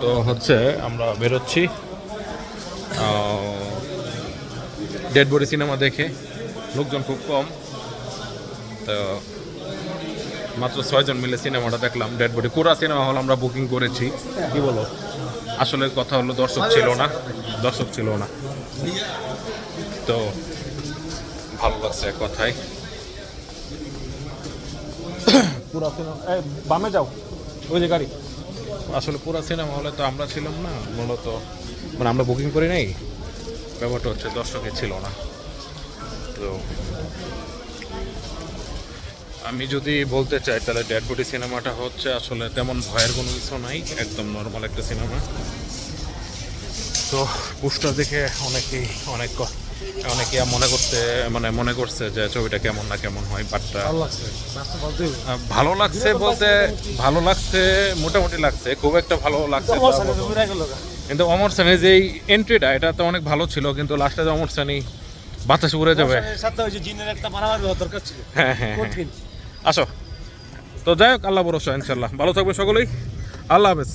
তো হচ্ছে আমরা বেরোচ্ছি ডেড বডি সিনেমা দেখে। লোকজন খুব কম, তো মাত্র 6 জন মিলে সিনেমাটা দেখলাম। ডেড বডি পুরা সিনেমা হল আমরা বুকিং করেছি। কি বলো? আসলে কথা হলো দর্শক ছিল না, তো ভালো লাগছে এক কথায়। পুরা সিনেমা বামে যাও, ওই যে গাড়ি। আসলে পুরা সিনেমা হলে তো আমরা ছিলাম না মূলত, মানে আমরা বুকিং করি নাই। ব্যাপারটা হচ্ছে দর্শকই ছিল না। তো আমি যদি বলতে চাই তাহলে ডেড বডি সিনেমাটা হচ্ছে আসলে তেমন ভয়ের কোনো কিছু নাই, একদম নর্মাল একটা সিনেমা। তো পোস্টার দেখে অনেকেই মনে করছে যে ছবিটা কেমন না কেমন হয়, বাট ভালো লাগছে মোটামুটি লাগছে, খুব একটা ভালো লাগছে। কিন্তু অমর সানির যে এন্ট্রিটা এটা তো অনেক ভালো ছিল, কিন্তু লাস্টে যে অমর সানি বাতাসে উড়ে যাবে। হ্যাঁ হ্যাঁ হ্যাঁ, আসো। তো যাই হোক, আল্লাহ ভরসা, ইনশাল্লাহ ভালো থাকবে সকলেই। আল্লাহ হাফেজ।